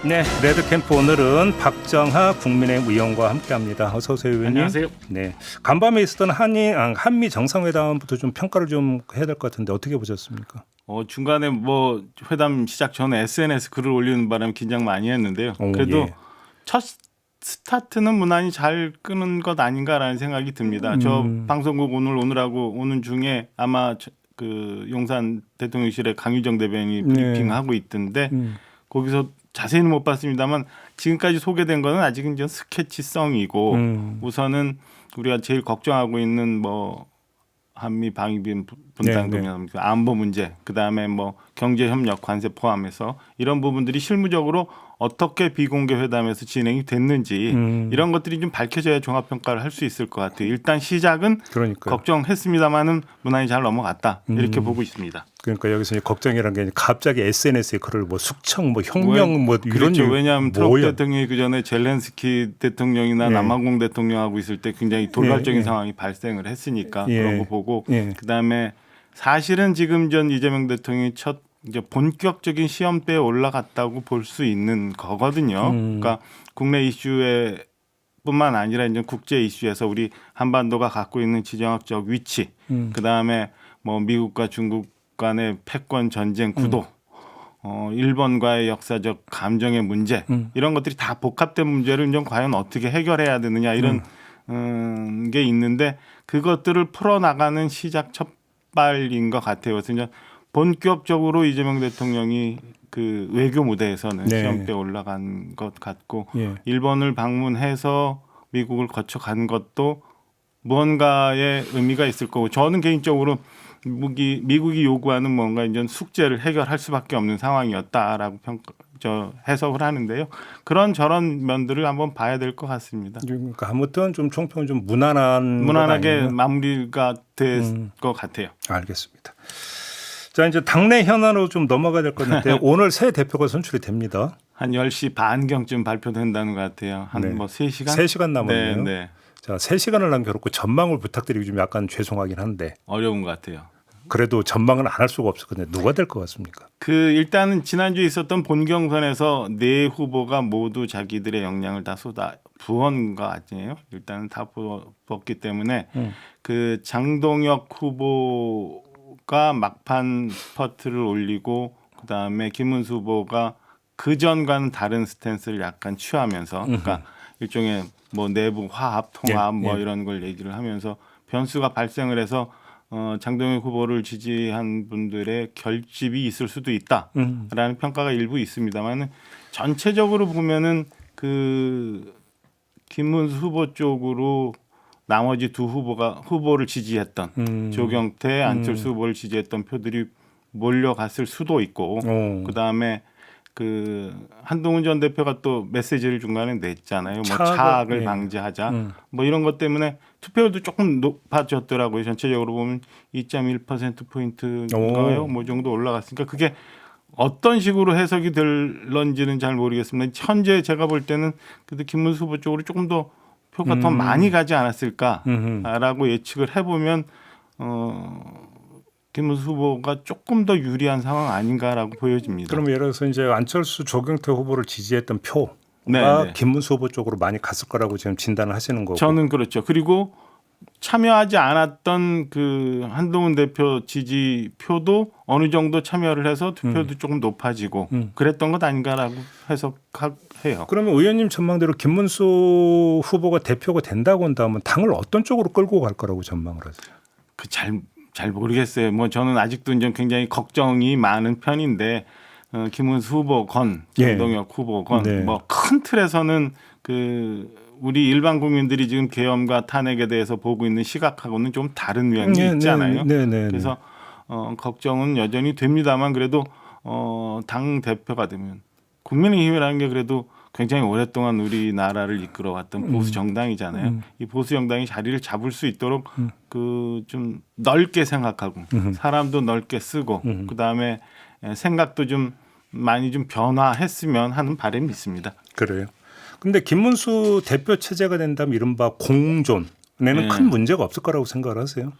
네, 레드캠프 오늘은 박정하 국민의힘 의원과 함께합니다. 어서 오세요, 의원님. 안녕하세요. 네, 간밤에 있었던 한미 정상회담부터 좀 평가를 좀 해야 될 것 같은데 어떻게 보셨습니까? 중간에 뭐 회담 시작 전에 SNS 글을 올리는 바람에 긴장 많이 했는데요. 그래도 예. 첫 스타트는 무난히 잘 끄는 것 아닌가라는 생각이 듭니다. 저 방송국 오늘하고 오는 중에 아마 그 용산 대통령실에 강유정 대변인이 브리핑하고 있던데 거기서 자세히는 못 봤습니다만 지금까지 소개된 거는 아직은 좀 스케치성이고 우선은 우리가 제일 걱정하고 있는 뭐 한미 방위비 분담 동향, 안보 문제, 그 다음에 뭐 경제 협력 관세 포함해서 이런 부분들이 실무적으로 어떻게 비공개 회담에서 진행이 됐는지 이런 것들이 좀 밝혀져야 종합 평가를 할 수 있을 것 같아요. 일단 시작은 그러니까요. 걱정했습니다만은 무난히 잘 넘어갔다 이렇게 보고 있습니다. 그러니까 여기서 걱정이란 게 갑자기 SNS에 글을 뭐 숙청, 뭐 혁명, 뭐 이런 그렇죠. 왜냐하면 트럼프 뭐야. 대통령이 그 전에 젤렌스키 대통령이나 남한공 대통령하고 있을 때 굉장히 돌발적인 상황이 발생을 했으니까 그런 거 보고 그 다음에 사실은 지금 전 이재명 대통령이 첫 이제 본격적인 시험대에 올라갔다고 볼 수 있는 거거든요. 그러니까 국내 이슈에 뿐만 아니라 이제 국제 이슈에서 우리 한반도가 갖고 있는 지정학적 위치, 그 다음에 뭐 미국과 중국 간의 패권 전쟁 구도, 일본과의 역사적 감정의 문제 이런 것들이 다 복합된 문제를 좀 과연 어떻게 해결해야 되느냐 이런 게 있는데 그것들을 풀어나가는 시작 첫발인 것 같아요. 그래서 이제 본격적으로 이재명 대통령이 그 외교 무대에서는 시험대에 올라간 것 같고 일본을 방문해서 미국을 거쳐간 것도 무언가의 의미가 있을 거고 저는 개인적으로 미국이 요구하는 뭔가 이제 숙제를 해결할 수밖에 없는 상황이었다라고 해석을 하는데요. 그런 저런 면들을 한번 봐야 될 것 같습니다. 그러니까 아무튼 좀 총평은 좀 무난하게 마무리가 될 것 같아요. 알겠습니다. 자, 이제 당내 현안으로 좀 넘어가야 될 것 같은데 오늘 새 대표가 선출이 됩니다. 한 10시 반경쯤 발표된다는 것 같아요. 한 뭐 3시간? 3시간 남았네요. 네. 자, 3시간을 남겨놓고 전망을 부탁드리기 좀 약간 죄송하긴 한데 어려운 것 같아요. 그래도 전망은 안 할 수가 없을 건데 누가 될 것 같습니까? 일단은 지난주에 있었던 본경선에서 네 후보가 모두 자기들의 역량을 다 부은 거 아니에요? 일단은 다 부었기 때문에 그 장동혁 후보가 막판 스퍼트를 올리고 그다음에 김문수 후보가 그 전과는 다른 스탠스를 약간 취하면서 그러니까 일종의 뭐 내부 화합, 통합 뭐 이런 걸 얘기를 하면서 변수가 발생을 해서 장동혁 후보를 지지한 분들의 결집이 있을 수도 있다라는 평가가 일부 있습니다만 전체적으로 보면은 그 김문수 후보 쪽으로 나머지 두 후보를 지지했던 조경태, 안철수 후보를 지지했던 표들이 몰려갔을 수도 있고 그 다음에 그 한동훈 전 대표가 또 메시지를 중간에 냈잖아요. 뭐 차악을 방지하자. 뭐 이런 것 때문에 투표율도 조금 높아졌더라고요. 전체적으로 보면 2.1% 포인트인가요? 뭐 정도 올라갔으니까 그게 어떤 식으로 해석이 될런지는 잘 모르겠습니다. 현재 제가 볼 때는 그래도 김문수 후보 쪽으로 조금 더 표가 더 많이 가지 않았을까라고 예측을 해보면 김문수 후보가 조금 더 유리한 상황 아닌가라고 보여집니다. 그럼 예를 들어서 이제 안철수, 조경태 후보를 지지했던 표가 김문수 후보 쪽으로 많이 갔을 거라고 지금 진단을 하시는 거고. 저는 그렇죠. 그리고 참여하지 않았던 그 한동훈 대표 지지 표도 어느 정도 참여를 해서 투표도 조금 높아지고 그랬던 것 아닌가라고 해석해요. 그러면 의원님 전망대로 김문수 후보가 대표가 된다고 한다면 당을 어떤 쪽으로 끌고 갈 거라고 전망을 하세요? 잘 모르겠어요. 뭐 저는 아직도 이제 굉장히 걱정이 많은 편인데 김문수 후보건, 장동혁 후보건 뭐 큰 틀에서는 그 우리 일반 국민들이 지금 계엄과 탄핵에 대해서 보고 있는 시각하고는 좀 다른 면이 있잖아요. 그래서 걱정은 여전히 됩니다만 그래도 당 대표가 되면 국민의힘이라는 게 그래도 굉장히 오랫동안 우리나라를 이끌어왔던 보수 정당이잖아요. 이 보수 정당이 자리를 잡을 수 있도록 그 좀 넓게 생각하고 사람도 넓게 쓰고 그 다음에 생각도 좀 많이 좀 변화했으면 하는 바람이 있습니다. 그래요. 근데 김문수 대표 체제가 된다면 이른바 공존에는 큰 문제가 없을 거라고 생각을 하세요?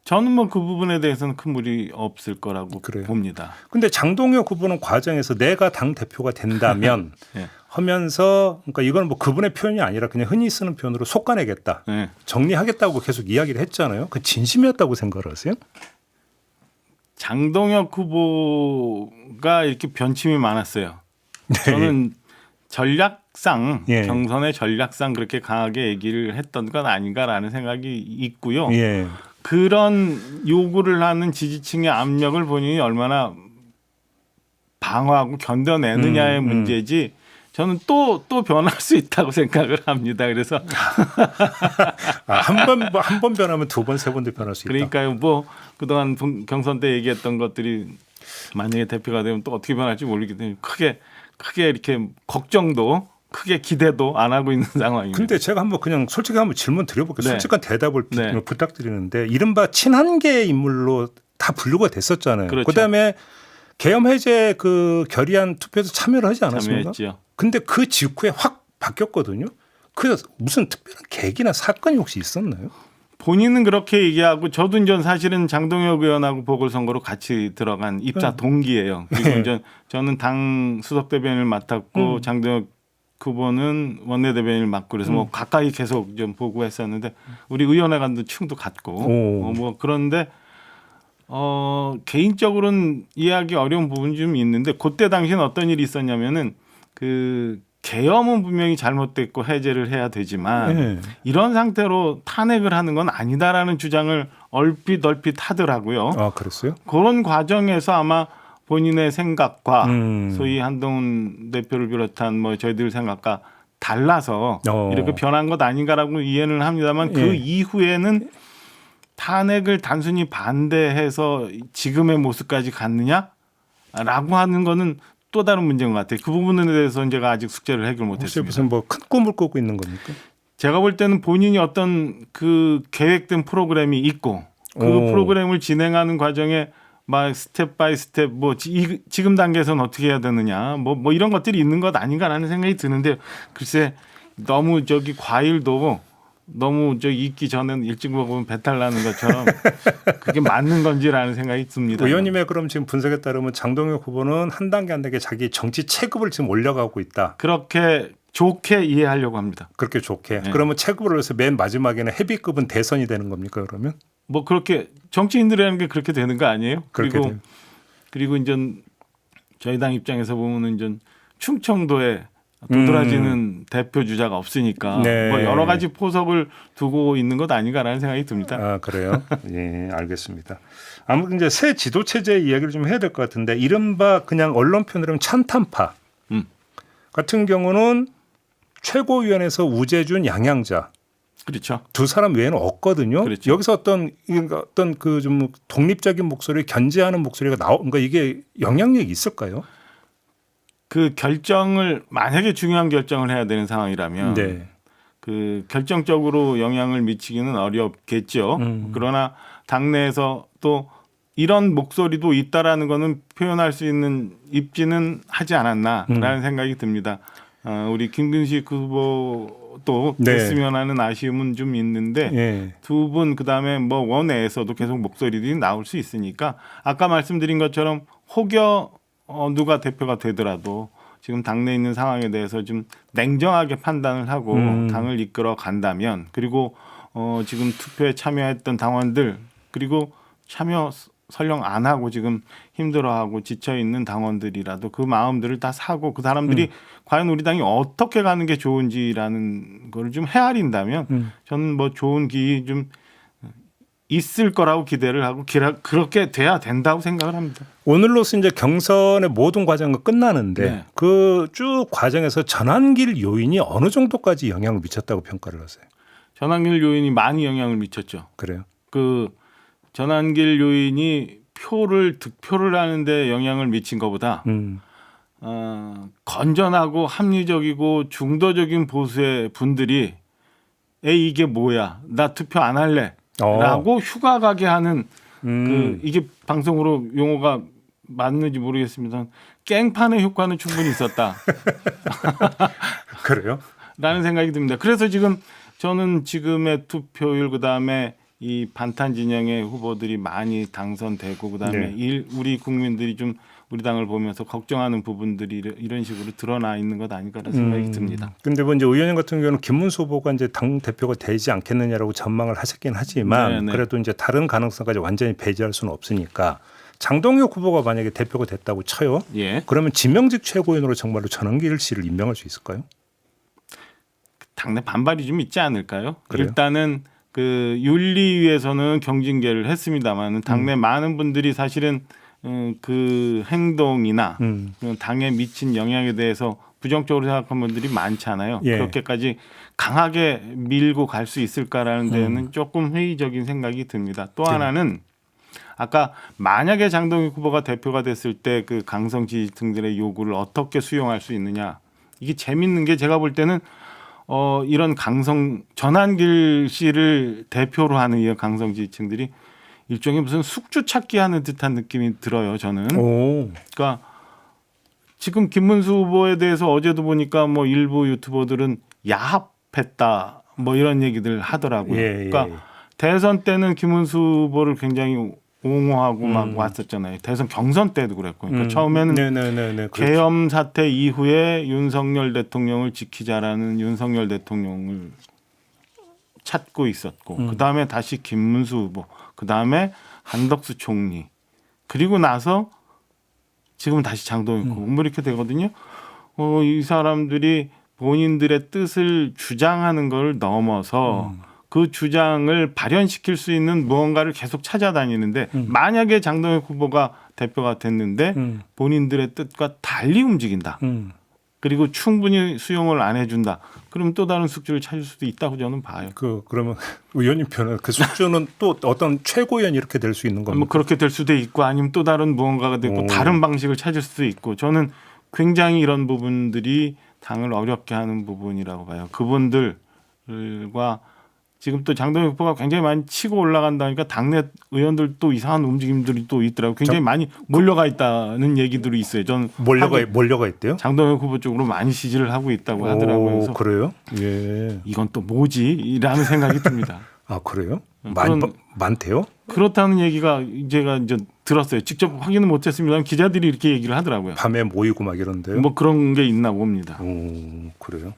저는 뭐 그 부분에 대해서는 큰 무리 없을 거라고 그래요. 봅니다. 근데 장동혁 후보는 과정에서 내가 당 대표가 된다면 네. 하면서 그러니까 이건 뭐 그분의 표현이 아니라 그냥 흔히 쓰는 표현으로 속아내겠다. 네. 정리하겠다고 계속 이야기를 했잖아요. 그 진심이었다고 생각을 하세요? 장동혁 후보가 이렇게 변침이 많았어요. 네. 저는 전략상 예. 경선의 전략상 그렇게 강하게 얘기를 했던 건 아닌가라는 생각이 있고요. 예. 그런 요구를 하는 지지층의 압력을 본인이 얼마나 방어하고 견뎌내느냐의 문제지 저는 또 변할 수 있다고 생각을 합니다. 그래서 한 번 변하면 두 번, 세 번도 변할 수 있다. 그러니까요. 뭐 그동안 경선 때 얘기했던 것들이 만약에 대표가 되면 또 어떻게 변할지 모르기 때문에 크게 이렇게 걱정도 크게 기대도 안 하고 있는 상황입니다. 근데 제가 한번 그냥 솔직히 한번 질문 드려볼게요. 네. 솔직한 대답을 네. 부탁드리는데 이른바 친한계 인물로 다 분류가 됐었잖아요. 그렇죠. 그다음에 계엄 해제 그 결의안 투표에서 참여를 하지 않았습니까? 참여했죠. 근데 그 직후에 확 바뀌었거든요. 그 무슨 특별한 계기나 사건이 혹시 있었나요? 본인은 그렇게 얘기하고 저도 이제 사실은 장동혁 의원하고 보궐선거로 같이 들어간 입사 동기예요. 그리고 이제 저는 당 수석 대변인을 맡았고 장동혁 후보는 원내대변인을 맡고 그래서 뭐 가까이 계속 좀 보고 했었는데 우리 의원회 간도 층도 같고 뭐 그런데 개인적으로는 이해하기 어려운 부분이 좀 있는데 그때 당시는 어떤 일이 있었냐면은 그 계엄은 분명히 잘못됐고 해제를 해야 되지만 이런 상태로 탄핵을 하는 건 아니다라는 주장을 얼핏 하더라고요. 아, 그랬어요? 그런 과정에서 아마 본인의 생각과 소위 한동훈 대표를 비롯한 뭐 저희들 생각과 달라서 이렇게 변한 것 아닌가라고 이해는 합니다만 그 이후에는 탄핵을 단순히 반대해서 지금의 모습까지 갔느냐라고 하는 거는 또 다른 문제인 것 같아요. 그 부분에 대해서 제가 아직 숙제를 해결 혹시 못했습니다. 무슨 뭐 큰 꿈을 꾸고 있는 겁니까? 제가 볼 때는 본인이 어떤 그 계획된 프로그램이 있고 그 프로그램을 진행하는 과정에 막 스텝 바이 스텝 뭐 지금 단계에서는 어떻게 해야 되느냐 뭐 이런 것들이 있는 것 아닌가라는 생각이 드는데 글쎄 너무 과일도 너무 익기 전에는 일찍 먹으면 배탈 나는 것처럼 그게 맞는 건지라는 생각이 듭니다. 의원님의 그럼 지금 분석에 따르면 장동혁 후보는 한 단계 한 단계 자기 정치 체급을 지금 올려가고 있다. 그렇게 좋게 이해하려고 합니다. 그렇게 좋게. 네. 그러면 체급을 올려서 맨 마지막에는 헤비급은 대선이 되는 겁니까 그러면? 뭐 그렇게 정치인들이라는 게 그렇게 되는 거 아니에요? 그리고 이제 저희 당 입장에서 보면은 이제 충청도에 도드라지는 대표 주자가 없으니까 네. 뭐 여러 가지 포석을 두고 있는 것 아닌가라는 생각이 듭니다. 아, 그래요? 예, 알겠습니다. 아무튼 이제 새 지도 체제 이야기를 좀 해야 될 것 같은데 이른바 그냥 언론 표현으로 하면 찬탄파 같은 경우는 최고위원회에서 우재준, 양양자 그렇죠. 두 사람 외에는 없거든요. 그렇죠. 여기서 어떤 그 좀 독립적인 목소리, 견제하는 목소리가 그러니까 이게 영향력이 있을까요? 그 결정을 만약에 중요한 결정을 해야 되는 상황이라면 네. 그 결정적으로 영향을 미치기는 어렵겠죠. 그러나 당내에서 또 이런 목소리도 있다라는 거는 표현할 수 있는 입지는 하지 않았나라는 생각이 듭니다. 우리 김근식 후보도 됐으면 하는 아쉬움은 좀 있는데 두 분 그다음에 뭐 원내에서도 계속 목소리들이 나올 수 있으니까 아까 말씀드린 것처럼 혹여 누가 대표가 되더라도 지금 당내에 있는 상황에 대해서 좀 냉정하게 판단을 하고 당을 이끌어 간다면 그리고 지금 투표에 참여했던 당원들 그리고 참여 설령 안 하고 지금 힘들어하고 지쳐 있는 당원들이라도 그 마음들을 다 사고 그 사람들이 과연 우리 당이 어떻게 가는 게 좋은지라는 걸 좀 헤아린다면 저는 뭐 좋은 기회 좀 있을 거라고 기대를 하고 그렇게 돼야 된다고 생각을 합니다. 오늘로서 이제 경선의 모든 과정은 끝나는데 네. 그 쭉 과정에서 전환길 요인이 어느 정도까지 영향을 미쳤다고 평가를 하세요? 전환길 요인이 많이 영향을 미쳤죠. 그래요? 그 전환길 요인이 득표를 하는데 영향을 미친 것보다 건전하고 합리적이고 중도적인 보수의 분들이 에이 이게 뭐야 나 투표 안 할래 라고 휴가 가게 하는 그 이게 방송으로 용어가 맞는지 모르겠습니다. 깽판의 효과는 충분히 있었다. 그래요? 라는 생각이 듭니다. 그래서 지금 저는 지금의 투표율 그다음에 이 반탄 진영의 후보들이 많이 당선되고 그다음에 네. 우리 국민들이 좀 우리 당을 보면서 걱정하는 부분들이 이런 식으로 드러나 있는 것 아닐까라는 생각이 듭니다. 근데 뭐 이제 의원님 같은 경우는 김문수 후보가 이제 당 대표가 되지 않겠느냐라고 전망을 하셨긴 하지만 네네. 그래도 이제 다른 가능성까지 완전히 배제할 수는 없으니까 장동혁 후보가 만약에 대표가 됐다고 쳐요. 예. 그러면 지명직 최고위원으로 정말로 전원길 씨를 임명할 수 있을까요? 당내 반발이 좀 있지 않을까요? 그래요? 일단은 그 윤리위에서는 경징계를 했습니다만 당내 많은 분들이 사실은 그 행동이나 당에 미친 영향에 대해서 부정적으로 생각하는 분들이 많잖아요. 예. 그렇게까지 강하게 밀고 갈 수 있을까라는 데는 조금 회의적인 생각이 듭니다. 또 하나는 아까 만약에 장동혁 후보가 대표가 됐을 때 그 강성 지지층들의 요구를 어떻게 수용할 수 있느냐. 이게 재밌는 게 제가 볼 때는 이런 강성 전환길 씨를 대표로 하는 이 강성 지지층들이 일종의 무슨 숙주 찾기 하는 듯한 느낌이 들어요. 저는. 오. 그러니까 지금 김문수 후보에 대해서 어제도 보니까 뭐 일부 유튜버들은 야합했다 뭐 이런 얘기들 하더라고요. 예, 예. 그러니까 대선 때는 김문수 후보를 굉장히 옹호하고 막 왔었잖아요. 대선 경선 때도 그랬고. 그러니까 처음에는 네네네. 계엄 사태 이후에 윤석열 대통령을 지키자라는 윤석열 대통령을 찾고 있었고 그다음에 다시 김문수 후보, 그다음에 한덕수 총리, 그리고 나서 지금 다시 장동혁 후보 뭐 이렇게 되거든요. 이 사람들이 본인들의 뜻을 주장하는 걸 넘어서 그 주장을 발현시킬 수 있는 무언가를 계속 찾아다니는데 만약에 장동혁 후보가 대표가 됐는데 본인들의 뜻과 달리 움직인다. 그리고 충분히 수용을 안 해준다. 그럼 또 다른 숙주를 찾을 수도 있다고 저는 봐요. 그러면 의원님 편은 그 숙주는 또 어떤 최고위원 이렇게 될 수 있는 겁니까? 뭐 그렇게 될 수도 있고 아니면 또 다른 무언가가 되고 다른 방식을 찾을 수도 있고 저는 굉장히 이런 부분들이 당을 어렵게 하는 부분이라고 봐요. 그분들과 지금 또 장동혁 후보가 굉장히 많이 치고 올라간다니까 당내 의원들 또 이상한 움직임들이 또 있더라고요. 굉장히 많이 몰려가 있다는 얘기들이 있어요. 저는 몰려가 있대요? 장동혁 후보 쪽으로 많이 지지를 하고 있다고 하더라고요. 그래서 그래요? 예. 이건 또 뭐지?라는 생각이 듭니다. 아 그래요? 그런- 많대요? 그렇다는 얘기가 제가 이제 들었어요. 직접 확인은 못했습니다만 기자들이 이렇게 얘기를 하더라고요. 밤에 모이고 막 이런데요? 뭐 그런 게 있나 봅니다. 그래요?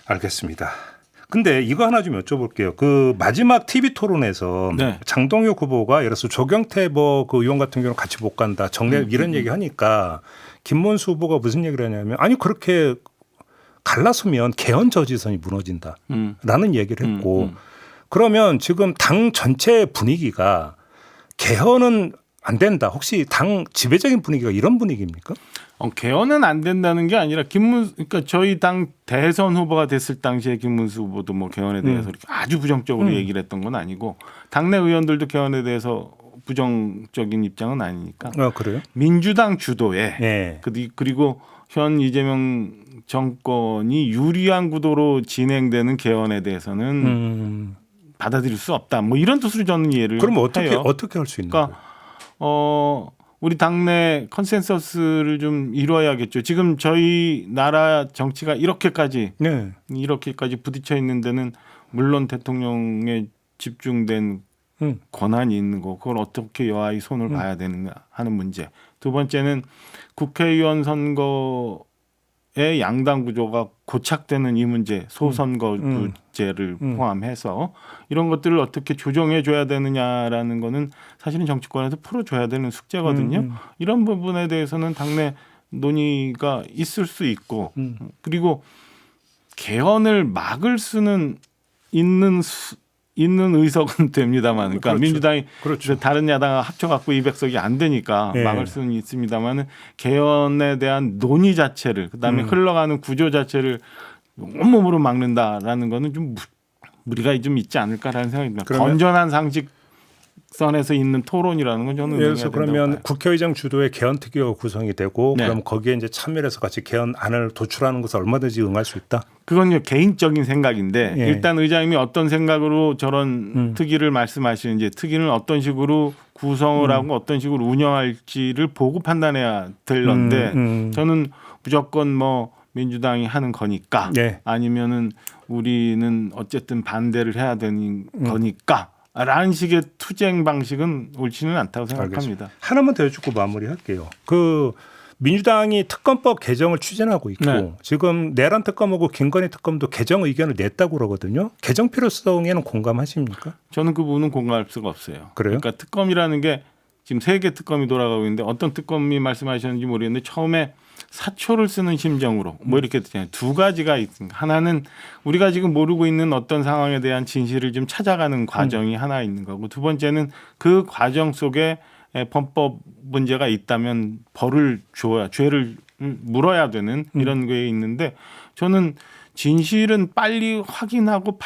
알겠습니다. 근데 이거 하나 좀 여쭤볼게요. 그 마지막 TV 토론에서 네. 장동혁 후보가 예를 들어서 조경태 뭐 그 의원 같은 경우는 같이 못 간다. 정례 이런 얘기 하니까 김문수 후보가 무슨 얘기를 하냐면 아니 그렇게 갈라서면 개헌 저지선이 무너진다라는 얘기를 했고 그러면 지금 당 전체 분위기가 개헌은 안 된다. 혹시 당 지배적인 분위기가 이런 분위기입니까? 개헌은 안 된다는 게 아니라 그러니까 저희 당 대선 후보가 됐을 당시에 김문수 후보도 뭐 개헌에 대해서 이렇게 아주 부정적으로 얘기를 했던 건 아니고 당내 의원들도 개헌에 대해서 부정적인 입장은 아니니까. 그래요? 민주당 주도에 네. 그리고 현 이재명 정권이 유리한 구도로 진행되는 개헌에 대해서는 받아들일 수 없다. 뭐 이런 뜻으로 저는 이해를 그럼 해요. 어떻게 할 수 있는 그러니까 거예요? 우리 당내 컨센서스를 좀 이루어야겠죠. 지금 저희 나라 정치가 이렇게까지 부딪혀 있는 데는 물론 대통령에 집중된 권한이 있는 거, 그걸 어떻게 여하의 손을 봐야 되는가 하는 문제. 두 번째는 국회의원 선거의 양당 구조가 고착되는 이 문제, 소선거구제를 포함해서 이런 것들을 어떻게 조정해 줘야 되느냐라는 거는 사실은 정치권에서 풀어줘야 되는 숙제거든요. 이런 부분에 대해서는 당내 논의가 있을 수 있고 그리고 개헌을 막을 수는 있는 의석은 됩니다만, 그러니까 그렇죠. 민주당이 그렇죠. 다른 야당과 합쳐갖고 200석이 안 되니까 네. 막을 수는 있습니다만은 개헌에 대한 논의 자체를 그다음에 흘러가는 구조 자체를 온몸으로 막는다라는 거는 좀 무리가 좀 있지 않을까라는 생각이 듭니다. 건전한 상식선에서 있는 토론이라는 건 저는 예를 들어서 의미가 된다고 그러면 봐요. 국회의장 주도의 개헌 특위가 구성이 되고 네. 그럼 거기에 이제 참여해서 같이 개헌안을 도출하는 것을 얼마든지 응할 수 있다. 그건 개인적인 생각인데 예. 일단 의장님이 어떤 생각으로 저런 특위를 말씀하시는지 특위는 어떤 식으로 구성을 하고 어떤 식으로 운영할지를 보고 판단해야 될 건데 저는 무조건 뭐 민주당이 하는 거니까 네. 아니면은 우리는 어쨌든 반대를 해야 되는 거니까 라는 식의 투쟁 방식은 옳지는 않다고 생각합니다. 알겠습니다. 하나만 더 여쭙고 마무리할게요. 그 민주당이 특검법 개정을 추진하고 있고 네. 지금 내란 특검하고 김건희 특검도 개정 의견을 냈다고 그러거든요. 개정 필요성에는 공감하십니까? 저는 그 부분은 공감할 수가 없어요. 그래요? 그러니까 특검이라는 게 지금 3개 특검이 돌아가고 있는데 어떤 특검이 말씀하셨는지 모르겠는데 처음에 사초를 쓰는 심정으로 뭐 이렇게 되잖아요. 두 가지가 있습니다. 하나는 우리가 지금 모르고 있는 어떤 상황에 대한 진실을 좀 찾아가는 과정이 하나 있는 거고 두 번째는 그 과정 속에 범법 문제가 있다면 벌을 줘야 죄를 물어야 되는 이런 게 있는데 저는 진실은 빨리 확인하고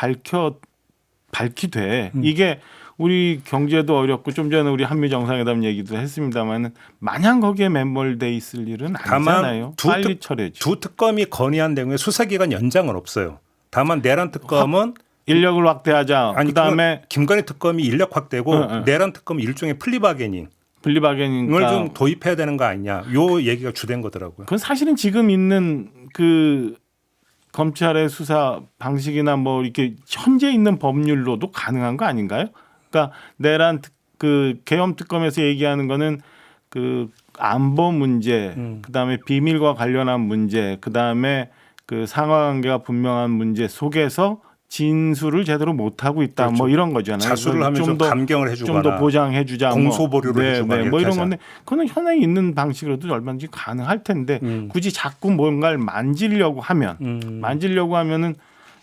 밝히되 이게 우리 경제도 어렵고 좀 전에 우리 한미 정상회담 얘기도 했습니다만은 마냥 거기에 매몰돼 있을 일은 아니잖아요. 빨리 처리해야죠. 두 특검이 건의한 내용에 수사기간 연장은 없어요. 다만 내란 특검은 인력을 확대하자. 아니, 그다음에 김건희 특검이 인력 확대고 응. 내란 특검이 일종의 플리바게닝을 분리바게니까 좀 도입해야 되는 거 아니냐. 요 얘기가 주된 거더라고요. 그건 사실은 지금 있는 그 검찰의 수사 방식이나 뭐 이렇게 현재 있는 법률로도 가능한 거 아닌가요? 그러니까 내란 그 계엄 특검에서 얘기하는 거는 그 안보 문제, 그다음에 비밀과 관련한 문제, 그다음에 그 상하관계가 분명한 문제 속에서 진술을 제대로 못 하고 있다. 그렇죠. 뭐 이런 거잖아요. 자수를 하면 좀 감경을 해주거나 좀 더 보장해 주자. 공소보류를 해주거나 뭐 이렇게 이런 하자. 건데 그거는 현행 있는 방식으로도 얼마든지 가능할 텐데 굳이 자꾸 뭔가를 만지려고 하면은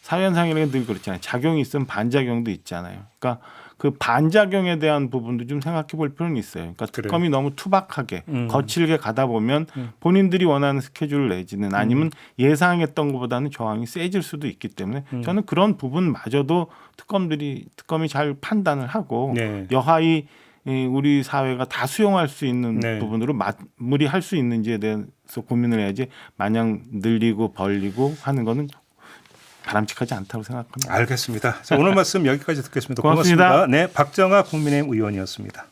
사회현상이라는 게 늘 그렇잖아요. 작용이 있으면 반작용도 있잖아요. 그러니까 그 반작용에 대한 부분도 좀 생각해 볼 필요는 있어요. 그러니까 그래요. 특검이 너무 투박하게 거칠게 가다 보면 본인들이 원하는 스케줄을 내지는 아니면 예상했던 것보다는 저항이 세질 수도 있기 때문에 저는 그런 부분마저도 특검이 잘 판단을 하고 네. 여하이 우리 사회가 다 수용할 수 있는 네. 부분으로 마무리할 수 있는지에 대해서 고민을 해야지 마냥 늘리고 벌리고 하는 거는 바람직하지 않다고 생각합니다. 알겠습니다. 자, 오늘 말씀 여기까지 듣겠습니다. 고맙습니다. 네, 박정아 국민의힘 의원이었습니다.